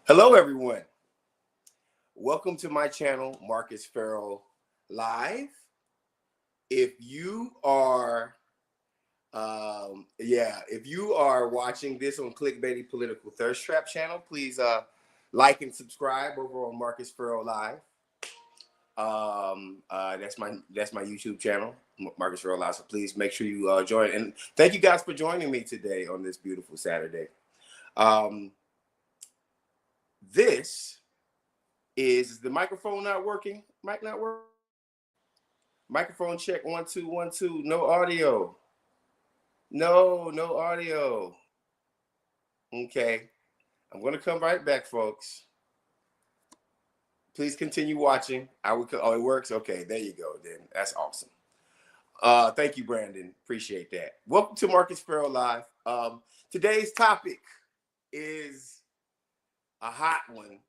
Hello, everyone. Welcome to my channel, Marcus Farrell Live. If you are, if you are watching this on Clickbaity Political Thirst Trap channel, please like and subscribe over on Marcus Farrell Live. That's my YouTube channel, Marcus Farrell Live. So please make sure you join. And thank you guys for joining me today on this beautiful Saturday. This is the microphone not working? Mic not working? Microphone check 1 2 1 2. No audio. No audio. Okay. I'm gonna come right back, folks. Please continue watching. Oh, it works? Okay, there you go. Then that's awesome. Thank you, Brandon. Appreciate that. Welcome to Marcus Farrell Live. Today's topic is a hot one,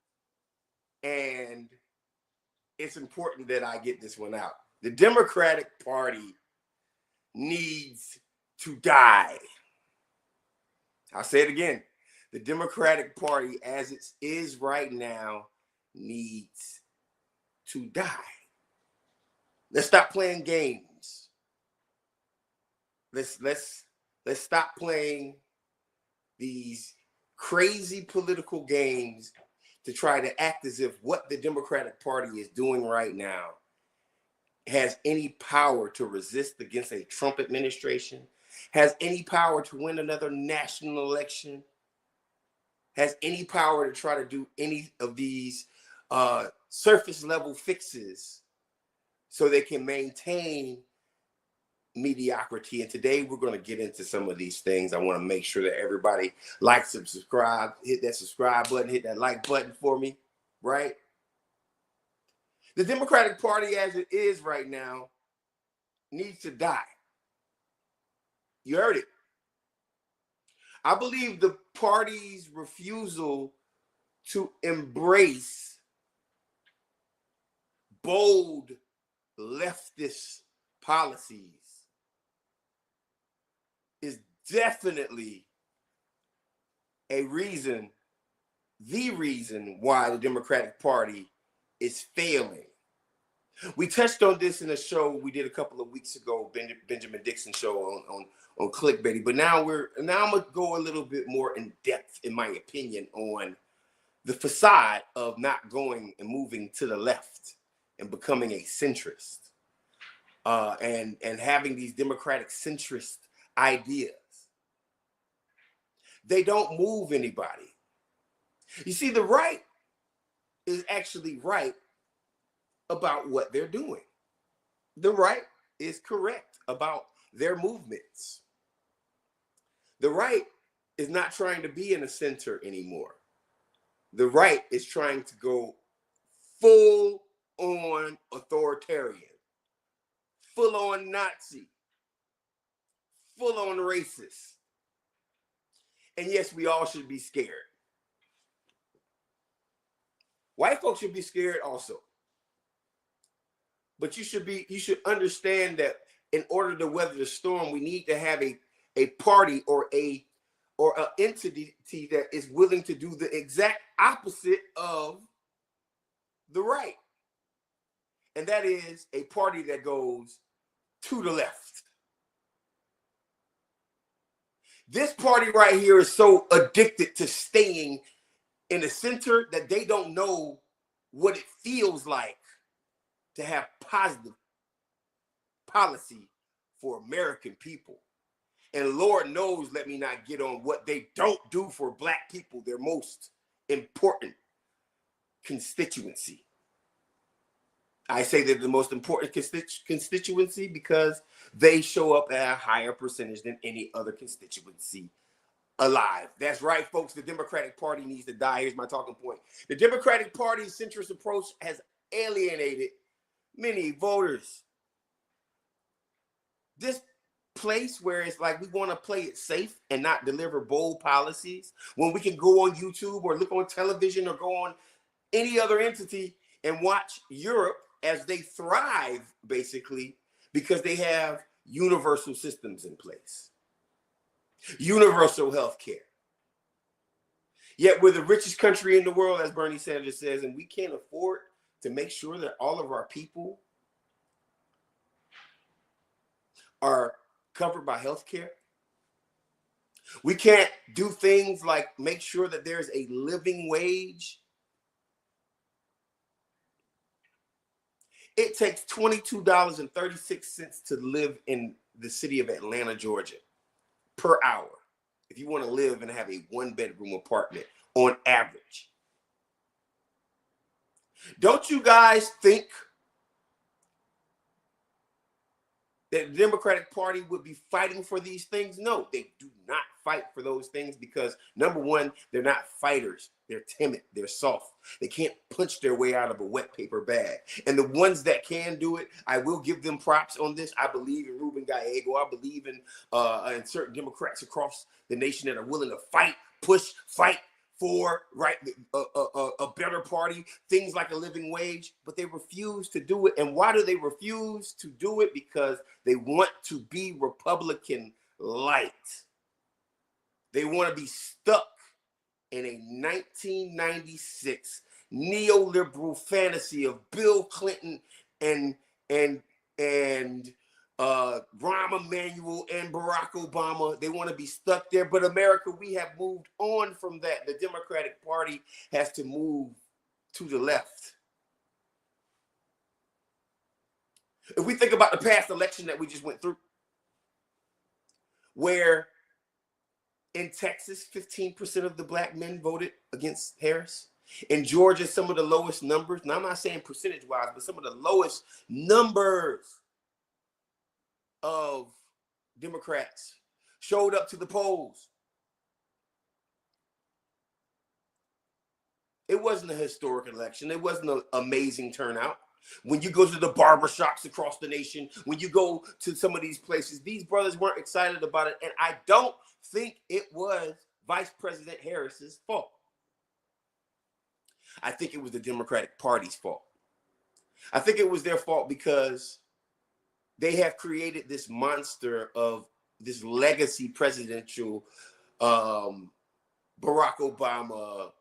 and it's important that I get this one out. The Democratic Party needs to die. I'll say it again. The Democratic Party, as it is right now, needs to die. Let's stop playing games. Let's stop playing these crazy political games to try to act as if what the Democratic Party is doing right now has any power to resist against a Trump administration, has any power to win another national election, has any power to try to do any of these surface level fixes so they can maintain mediocrity. And today we're going to get into some of these things. I want to make sure that everybody likes and subscribe, hit that subscribe button, hit that like button for me, right? The Democratic Party as it is right now needs to die. You heard it. I believe the party's refusal to embrace bold leftist policies is definitely the reason why the Democratic Party is failing. We touched on this in a show we did a couple of weeks ago, Benjamin Dixon show on Clickbaity. But now I'm gonna go a little bit more in depth, in my opinion, on the facade of not going and moving to the left and becoming a centrist, and having these democratic centrist ideas. They don't move anybody. You see, the right is actually right about what they're doing. The right is correct about their movements. The right is not trying to be in the center anymore. The right is trying to go full on authoritarian, full on Nazi, full on racist. And yes, we all should be scared. White folks should be scared also. But you should understand that in order to weather the storm, we need to have a party or an entity that is willing to do the exact opposite of the right. And that is a party that goes to the left. This party right here is so addicted to staying in the center that they don't know what it feels like to have positive policy for American people. And Lord knows, let me not get on what they don't do for Black people, their most important constituency. I say they're the most important constituency because they show up at a higher percentage than any other constituency alive. That's right, folks. The Democratic Party needs to die. Here's my talking point. The Democratic Party's centrist approach has alienated many voters. This place where it's like we want to play it safe and not deliver bold policies, when we can go on YouTube or look on television or go on any other entity and watch Europe as they thrive, basically, because they have universal systems in place, universal health care. Yet we're the richest country in the world, as Bernie Sanders says, and we can't afford to make sure that all of our people are covered by health care. We can't do things like make sure that there's a living wage. It takes $22.36 to live in the city of Atlanta, Georgia, per hour, if you want to live and have a one-bedroom apartment on average. Don't you guys think that the Democratic Party would be fighting for these things? No, they do not fight for those things because, number one, they're not fighters. They're timid. They're soft. They can't punch their way out of a wet paper bag. And the ones that can do it, I will give them props on this. I believe in Ruben Gallego. I believe in certain Democrats across the nation that are willing to fight, push, fight for a better party, things like a living wage, but they refuse to do it. And why do they refuse to do it? Because they want to be Republican light. They want to be stuck in a 1996 neoliberal fantasy of Bill Clinton and Rahm Emanuel and Barack Obama. They want to be stuck there. But America, we have moved on from that. The Democratic Party has to move to the left. If we think about the past election that we just went through, where in Texas, 15% of the black men voted against Harris. In Georgia, some of the lowest numbers. Now, I'm not saying percentage-wise, but some of the lowest numbers of Democrats showed up to the polls. It wasn't a historic election. It wasn't an amazing turnout. When you go to the barbershops across the nation, when you go to some of these places, these brothers weren't excited about it. And I don't think it was Vice President Harris's fault. I think it was the Democratic Party's fault. I think it was their fault because they have created this monster of this legacy presidential Barack Obama,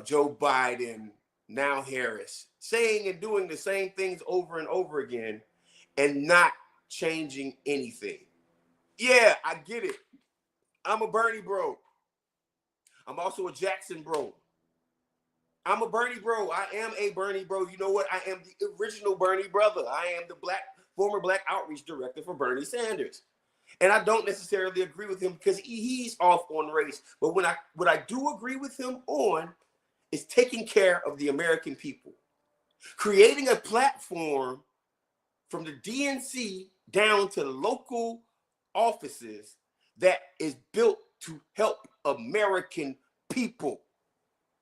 Joe Biden, now Harris, saying and doing the same things over and over again and not changing anything. Yeah, I get it. I'm a Bernie bro. I'm also a Jackson bro. I'm a Bernie bro. I am a Bernie bro. You know what? I am the original Bernie brother. I am the former black outreach director for Bernie Sanders. And I don't necessarily agree with him because he's off on race. But what I do agree with him on is taking care of the American people. Creating a platform from the DNC down to the local offices that is built to help American people,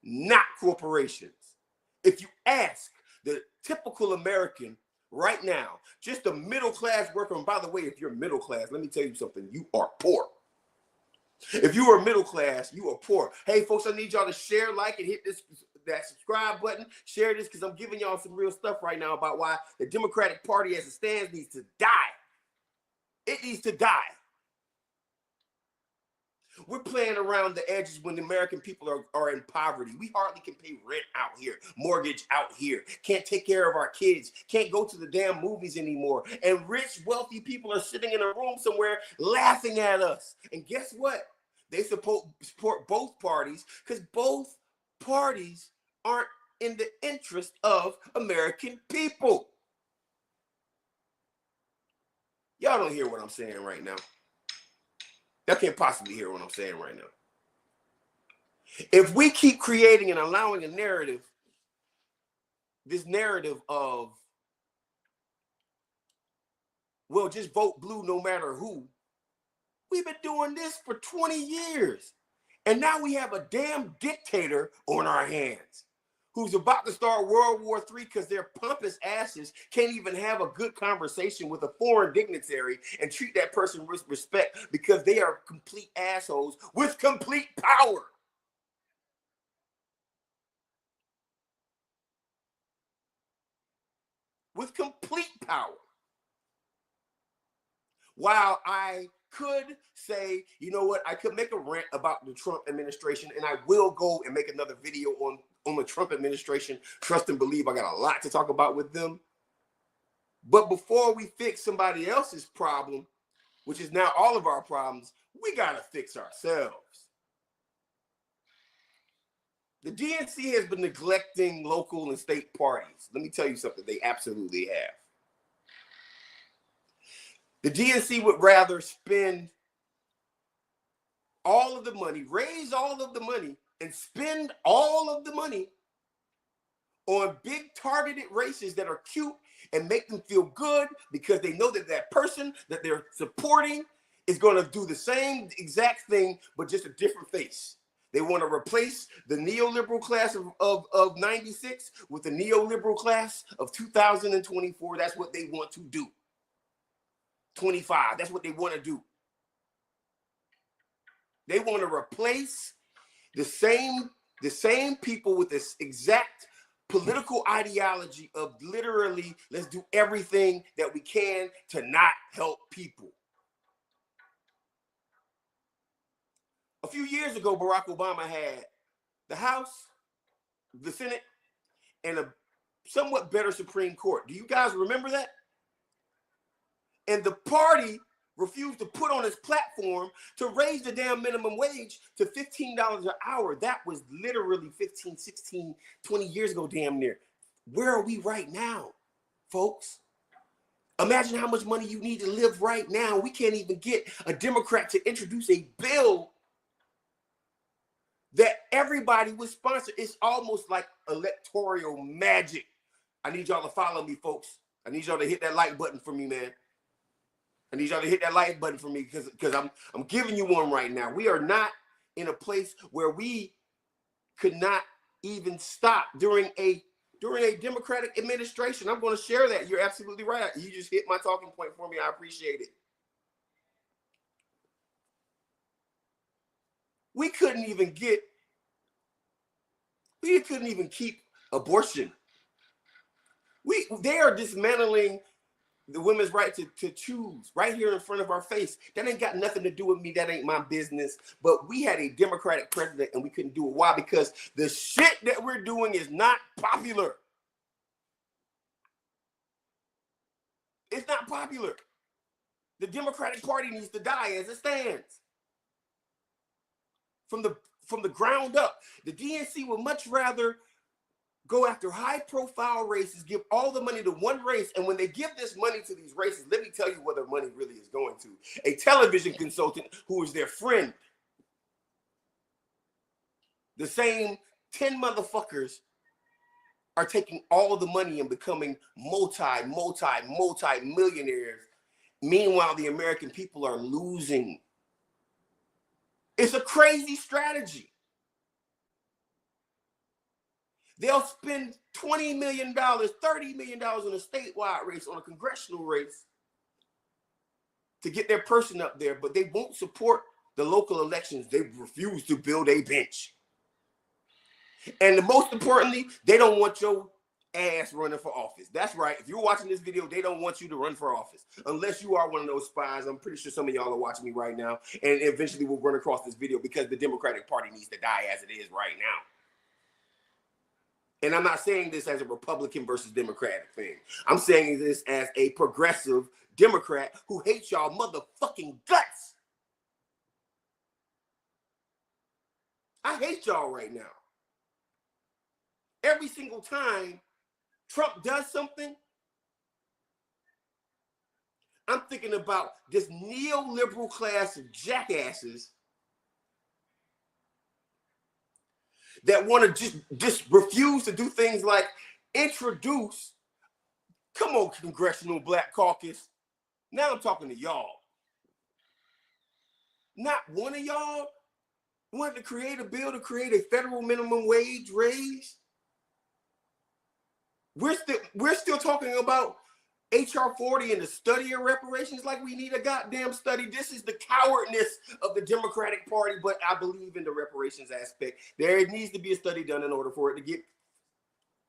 not corporations. If you ask the typical American right now, just a middle-class worker, and by the way, if you're middle class, let me tell you something, you are poor. If you are middle class, you are poor. Hey, folks, I need y'all to share, like, and hit that subscribe button. Share this because I'm giving y'all some real stuff right now about why the Democratic Party as it stands needs to die. It needs to die. We're playing around the edges when the American people are in poverty. We hardly can pay rent out here, mortgage out here, can't take care of our kids, can't go to the damn movies anymore. And rich, wealthy people are sitting in a room somewhere laughing at us. And guess what? They support both parties because both parties aren't in the interest of American people. Y'all don't hear what I'm saying right now. Y'all can't possibly hear what I'm saying right now. If we keep creating and allowing a narrative, this narrative of, well, just vote blue no matter who. We've been doing this for 20 years. And now we have a damn dictator on our hands who's about to start World War III because their pompous asses can't even have a good conversation with a foreign dignitary and treat that person with respect because they are complete assholes with complete power. With complete power. While I could say, you know what, I could make a rant about the Trump administration, and I will go and make another video on the Trump administration. Trust and believe, I got a lot to talk about with them. But before we fix somebody else's problem, which is now all of our problems, we got to fix ourselves. The DNC has been neglecting local and state parties. Let me tell you something, they absolutely have. The DNC would rather spend all of the money, raise all of the money, and spend all of the money on big targeted races that are cute and make them feel good because they know that that person that they're supporting is going to do the same exact thing, but just a different face. They want to replace the neoliberal class of 96 with the neoliberal class of 2024. That's what they want to do. 25, that's what they want to do. They want to replace the same people with this exact political ideology of literally, let's do everything that we can to not help people. A few years ago, Barack Obama had the House, the Senate, and a somewhat better Supreme Court. Do you guys remember that? And the party refused to put on its platform to raise the damn minimum wage to $15 an hour. That was literally 15, 16, 20 years ago, damn near. Where are we right now, folks? Imagine how much money you need to live right now. We can't even get a Democrat to introduce a bill that everybody would sponsor. It's almost like electoral magic. I need y'all to follow me, folks. I need y'all to hit that like button for me, man. I need y'all to hit that like button for me because I'm giving you one right now. We are not in a place where we could not even stop during a Democratic administration. I'm going to share that. You're absolutely right. You just hit my talking point for me. I appreciate it. We couldn't even keep abortion. They are dismantling the women's right to choose right here in front of our face. That ain't got nothing to do with me. That ain't my business. But we had a Democratic president and we couldn't do it. Why? Because the shit that we're doing is not popular. It's not popular. The Democratic Party needs to die as it stands. From the ground up. The DNC would much rather go after high-profile races, give all the money to one race, and when they give this money to these races, let me tell you where their money really is going to. A television consultant who is their friend. The same 10 motherfuckers are taking all the money and becoming multi-millionaires. Meanwhile, the American people are losing. It's a crazy strategy. They'll spend $20 million, $30 million on a statewide race, on a congressional race to get their person up there, but they won't support the local elections. They refuse to build a bench. And most importantly, they don't want your ass running for office. That's right. If you're watching this video, they don't want you to run for office. Unless you are one of those spies. I'm pretty sure some of y'all are watching me right now. And eventually we'll run across this video because the Democratic Party needs to die as it is right now. And I'm not saying this as a Republican versus Democratic thing. I'm saying this as a progressive Democrat who hates y'all motherfucking guts. I hate y'all right now. Every single time Trump does something, I'm thinking about this neoliberal class of jackasses that want to just refuse to do things like introduce, come on, Congressional Black Caucus. Now I'm talking to y'all. Not one of y'all wanted to create a bill to create a federal minimum wage raise. We're still talking about HR 40 and the study of reparations like we need a goddamn study. This is the cowardness of the Democratic Party, but I believe in the reparations aspect. There needs to be a study done in order for it to get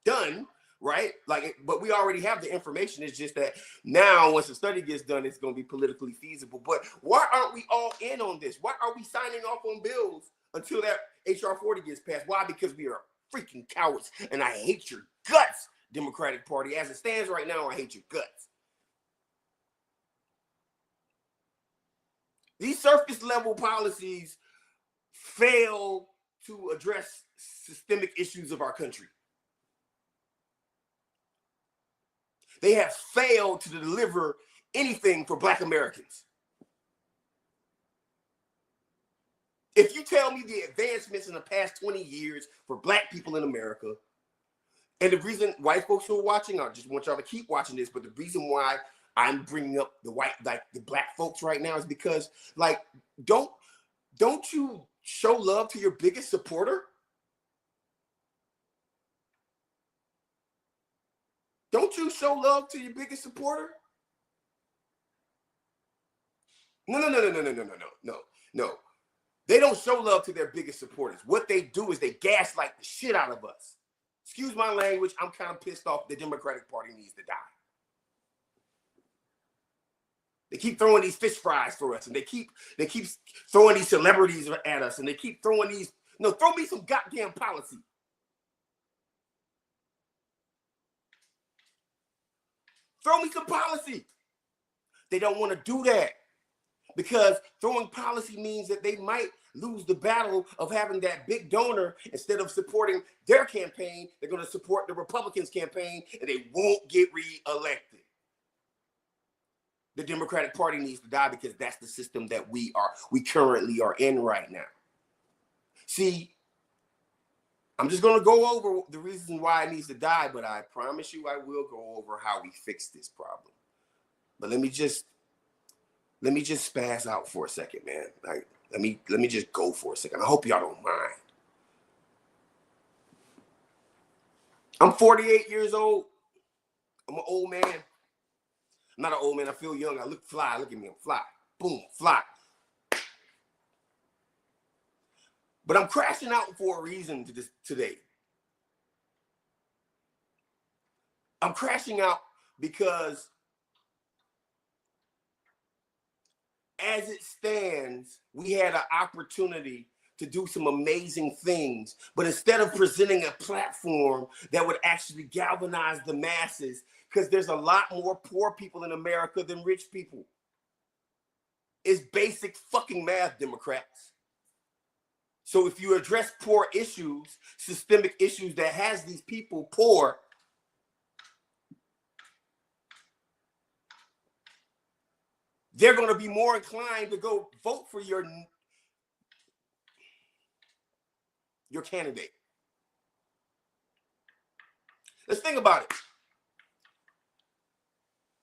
done, right? Like, but we already have the information. It's just that now, once the study gets done, it's going to be politically feasible. But why aren't we all in on this? Why are we signing off on bills until that HR 40 gets passed? Why? Because we are freaking cowards, and I hate your guts, Democratic Party. As it stands right now, I hate your guts. These surface level policies fail to address systemic issues of our country. They have failed to deliver anything for Black Americans. If you tell me the advancements in the past 20 years for Black people in America, and the reason white folks who are watching, I just want y'all to keep watching this, but the reason why I'm bringing up the Black folks right now is because, like, don't you show love to your biggest supporter? Don't you show love to your biggest supporter? No. They don't show love to their biggest supporters. What they do is they gaslight the shit out of us. Excuse my language. I'm kind of pissed off. The Democratic Party needs to die. They keep throwing these fish fries for us, and they keep throwing these celebrities at us, and they keep throwing these. No, throw me some goddamn policy. Throw me some policy. They don't want to do that because throwing policy means that they might lose the battle of having that big donor. Instead of supporting their campaign, they're going to support the Republicans' campaign, and they won't get reelected. The Democratic Party needs to die because that's the system that we currently are in right now. See, I'm just going to go over the reasons why it needs to die, but I promise you I will go over how we fix this problem. But let me just spaz out for a second, man. Like, let me just go for a second. I hope y'all don't mind. I'm 48 years old. I'm an old man. I'm not an old man. I feel young. I look fly. Look at me. I'm fly. Boom, fly. But I'm crashing out for a reason today. I'm crashing out because as it stands, we had an opportunity to do some amazing things. But instead of presenting a platform that would actually galvanize the masses, because there's a lot more poor people in America than rich people. It's basic fucking math, Democrats. So if you address poor issues, systemic issues that has these people poor, they're going to be more inclined to go vote for your candidate. Let's think about it.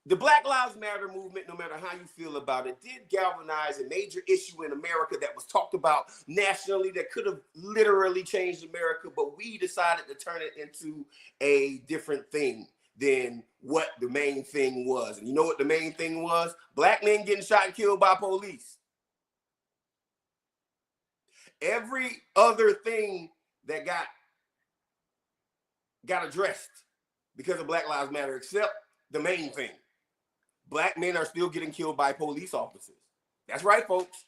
The Black Lives Matter movement, no matter how you feel about it, did galvanize a major issue in America that was talked about nationally that could have literally changed America, but we decided to turn it into a different thing than what the main thing was. And you know what the main thing was? Black men getting shot and killed by police. Every other thing that got addressed because of Black Lives Matter, except the main thing. Black men are still getting killed by police officers. That's right, folks.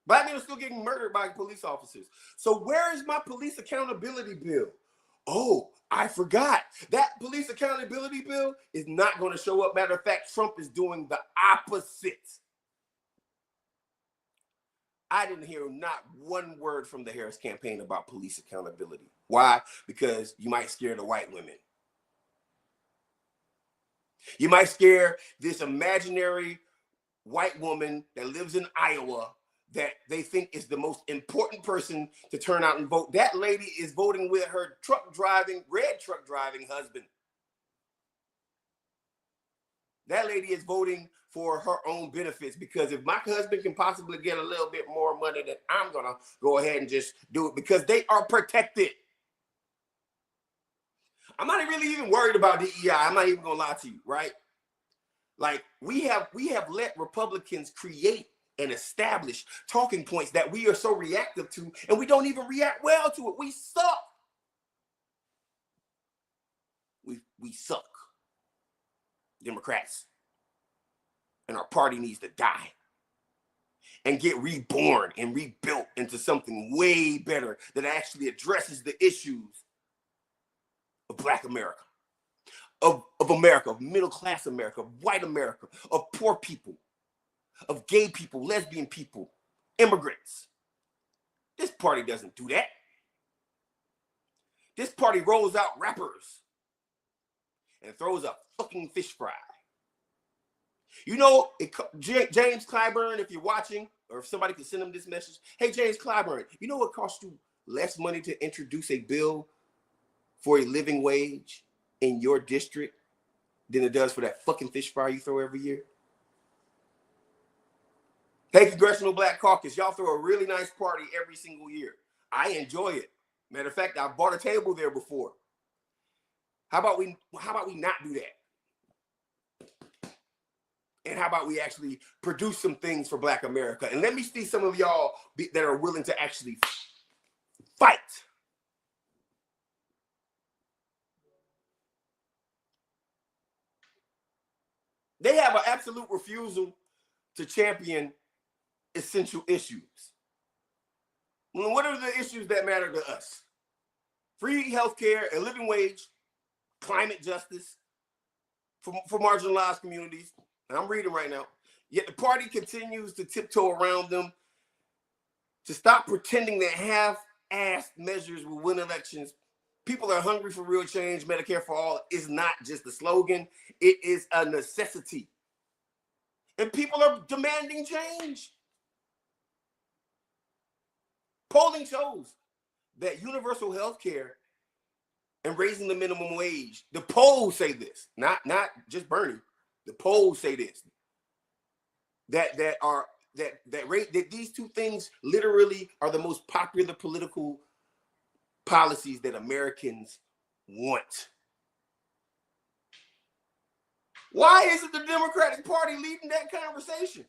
Black men are still getting murdered by police officers. So where is my police accountability bill? Oh, I forgot. That police accountability bill is not going to show up. Matter of fact, Trump is doing the opposite. I didn't hear not one word from the Harris campaign about police accountability. Why? Because you might scare the white women. You might scare this imaginary white woman that lives in Iowa that they think is the most important person to turn out and vote. That lady is voting with her red truck driving husband. That lady is voting for her own benefits, because if my husband can possibly get a little bit more money, then I'm going to go ahead and just do it because they are protected. I'm not really even worried about DEI. I'm not even going to lie to you, right? Like we have let Republicans create and establish talking points that we are so reactive to, and we don't even react well to it. We suck. We suck. Democrats. And our party needs to die and get reborn and rebuilt into something way better that actually addresses the issues of Black America, of America, of middle-class America, of white America, of poor people, of gay people, lesbian people, immigrants. This party doesn't do that. This party rolls out rappers and throws a fucking fish fry. You know, James Clyburn, if you're watching, or if somebody can send him this message, hey, James Clyburn, you know what costs you less money to introduce a bill for a living wage in your district than it does for that fucking fish fry you throw every year? Hey, Congressional Black Caucus, y'all throw a really nice party every single year. I enjoy it. Matter of fact, I bought a table there before. How about we not do that? And how about we actually produce some things for Black America? And let me see some of y'all that are willing to actually fight. They have an absolute refusal to champion essential issues. Well, what are the issues that matter to us? Free healthcare, a living wage, climate justice for marginalized communities. And I'm reading right now. Yet the party continues to tiptoe around them to stop pretending that half-assed measures will win elections. People are hungry for real change. Medicare for all is not just a slogan. It is a necessity. And people are demanding change. Polling shows that universal health care and raising the minimum wage, the polls say this, not just Bernie. The polls say this, that these two things literally are the most popular political policies that Americans want. Why isn't the Democratic Party leading that conversation?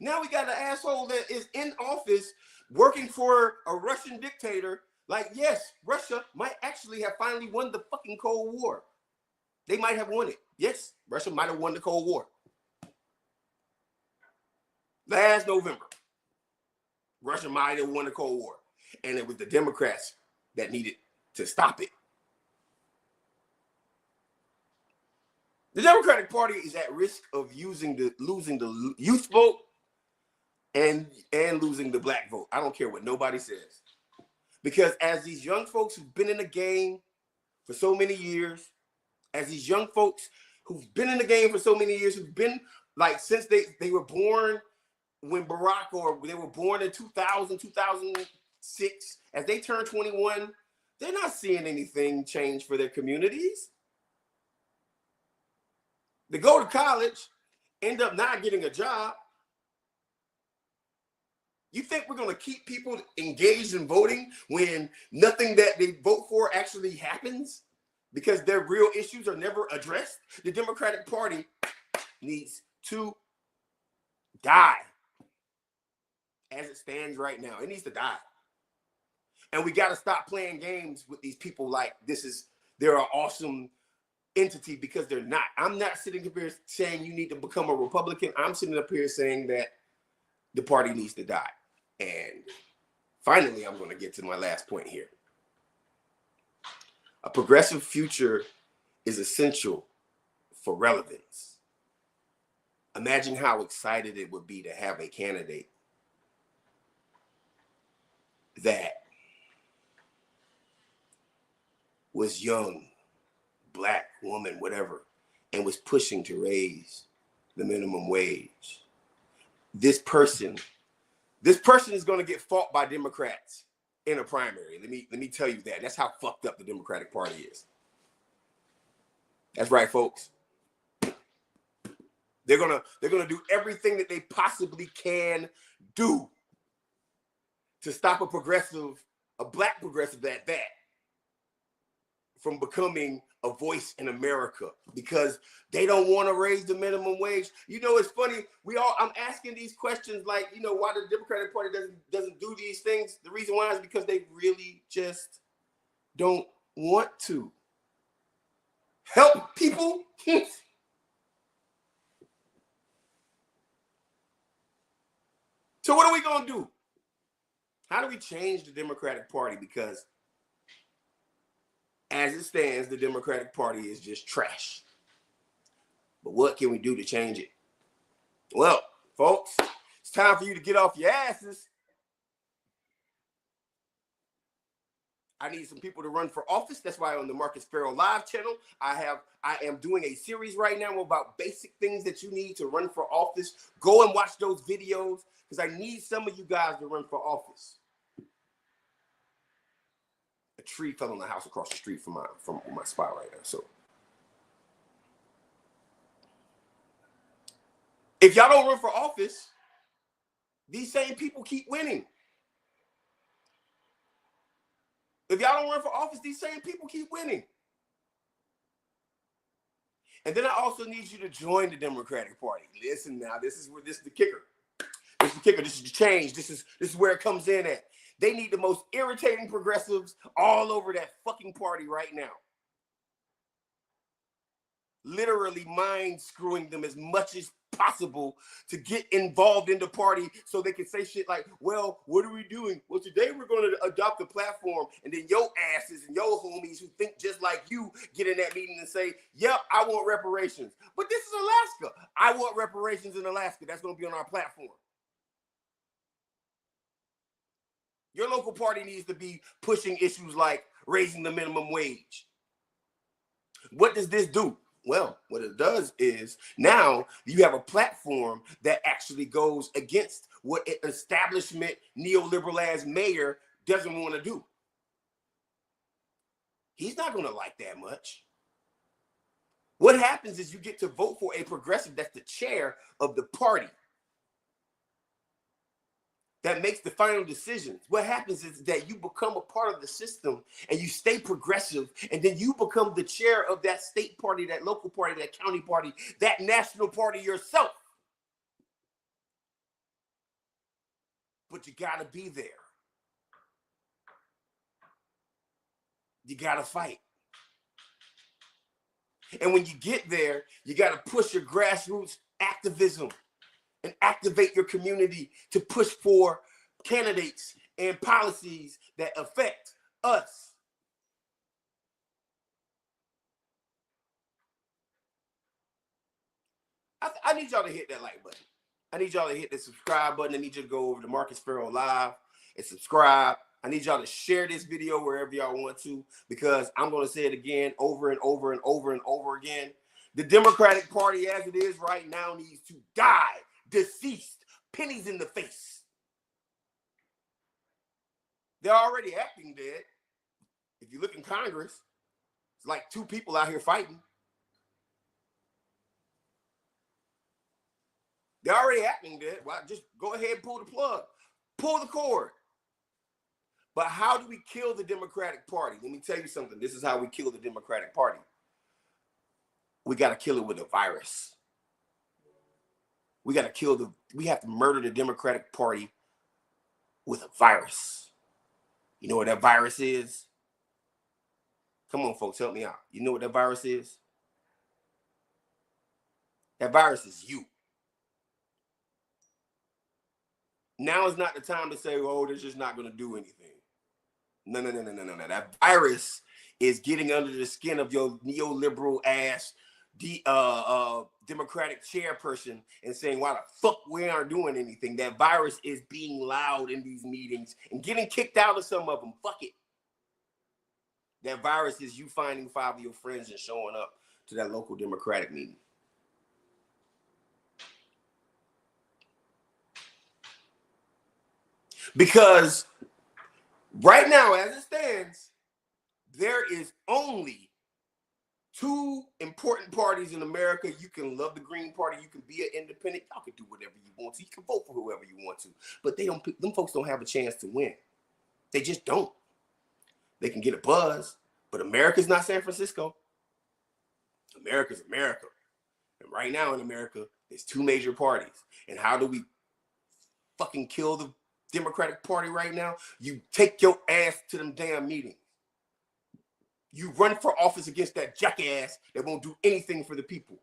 Now we got an asshole that is in office working for a Russian dictator. Like, yes, Russia might actually have finally won the fucking Cold War. They might have won it. Yes, Russia might have won the Cold War. Last November, Russia might have won the Cold War. And it was the Democrats that needed to stop it. The Democratic Party is at risk of losing the youth vote and losing the Black vote. I don't care what nobody says. Because as these young folks who've been in the game for so many years, as these young folks who've been in the game for so many years, who've been like since they were born when Barack, or they were born in 2000, 2006, as they turn 21, they're not seeing anything change for their communities. They go to college, end up not getting a job. You think we're going to keep people engaged in voting when nothing that they vote for actually happens because their real issues are never addressed? The Democratic Party needs to die as it stands right now. It needs to die. And we got to stop playing games with these people like they're an awesome entity, because they're not. I'm not sitting up here saying you need to become a Republican. I'm sitting up here saying that the party needs to die. And finally, I'm going to get to my last point here. A progressive future is essential for relevance. Imagine how excited it would be to have a candidate that was young, Black, woman, whatever, and was pushing to raise the minimum wage. This person is going to get fought by Democrats in a primary. Let me tell you that. That's how fucked up the Democratic Party is. That's right, folks. They're gonna do everything that they possibly can do to stop a Black progressive at that, from becoming a voice in America because they don't want to raise the minimum wage. You know, it's funny. I'm asking these questions like, you know, why the Democratic Party doesn't do these things. The reason why is because they really just don't want to help people. So what are we going to do? How do we change the Democratic Party? Because as it stands, the Democratic Party is just trash. But what can we do to change it? Well, folks, it's time for you to get off your asses. I need some people to run for office. That's why on the Marcus Farrell Live channel, I am doing a series right now about basic things that you need to run for office. Go and watch those videos because I need some of you guys to run for office. A tree fell on the house across the street from my spot right now. So if y'all don't run for office, these same people keep winning. If y'all don't run for office, these same people keep winning. And then I also need you to join the Democratic Party. Listen now, this is the kicker. This is the kicker. This is the change. This is where it comes in at. They need the most irritating progressives all over that fucking party right now. Literally mind screwing them as much as possible to get involved in the party so they can say shit like, well, what are we doing? Well, today we're going to adopt a platform, and then your asses and your homies who think just like you get in that meeting and say, yep, I want reparations. But this is Alaska. I want reparations in Alaska. That's going to be on our platform. Your local party needs to be pushing issues like raising the minimum wage. What does this do? Well, what it does is now you have a platform that actually goes against what an establishment neoliberal ass mayor doesn't want to do. He's not going to like that much. What happens is you get to vote for a progressive that's the chair of the party that makes the final decisions. What happens is that you become a part of the system and you stay progressive, and then you become the chair of that state party, that local party, that county party, that national party yourself. But you gotta be there. You gotta fight. And when you get there, you gotta push your grassroots activism and activate your community to push for candidates and policies that affect us. I need y'all to hit that like button. I need y'all to hit the subscribe button. I need you to go over to Marcus Farrell Live and subscribe. I need y'all to share this video wherever y'all want to, because I'm going to say it again over and over and over and over again. The Democratic Party as it is right now needs to die. Deceased, pennies in the face. They're already acting dead. If you look in Congress, it's like 2 people out here fighting. They're already acting dead. Well, just go ahead and pull the plug. Pull the cord. But how do we kill the Democratic Party? Let me tell you something. This is how we kill the Democratic Party. We got to kill it with a virus. We have to murder the Democratic Party with a virus. You know what that virus is? Come on, folks, help me out. You know what that virus is? That virus is you. Now is not the time to say, oh, they're just not going to do anything. No. That virus is getting under the skin of your neoliberal ass Democratic chairperson and saying, why the fuck we aren't doing anything. That virus is being loud in these meetings and getting kicked out of some of them. Fuck it. That virus is you finding 5 of your friends and showing up to that local Democratic meeting. Because right now, as it stands, there is only 2 important parties in America. You can love the Green Party. You can be an independent. Y'all can do whatever you want to. You can vote for whoever you want to. But them folks don't have a chance to win. They just don't. They can get a buzz. But America's not San Francisco. America's America. And right now in America, there's two major parties. And how do we fucking kill the Democratic Party right now? You take your ass to them damn meetings. You run for office against that jackass that won't do anything for the people.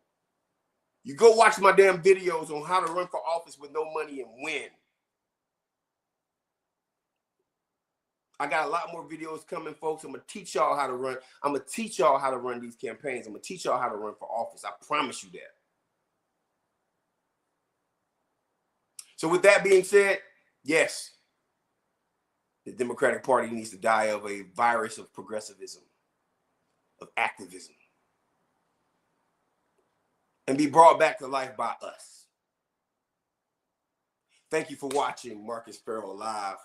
You go watch my damn videos on how to run for office with no money and win. I got a lot more videos coming, folks. I'm going to teach y'all how to run. I'm going to teach y'all how to run these campaigns. I'm going to teach y'all how to run for office. I promise you that. So with that being said, yes, the Democratic Party needs to die of a virus of progressivism, of activism, and be brought back to life by us. Thank you for watching Marcus Farrell Live.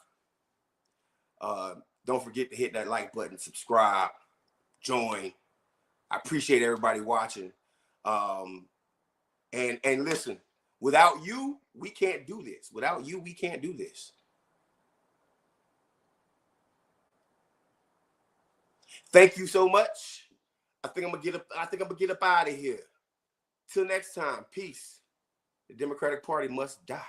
Don't forget to hit that like button, subscribe, join. I appreciate everybody watching. And listen, without you, we can't do this. Without you, we can't do this. Thank you so much. I think I'm gonna get up out of here. Till next time, peace. The Democratic Party must die.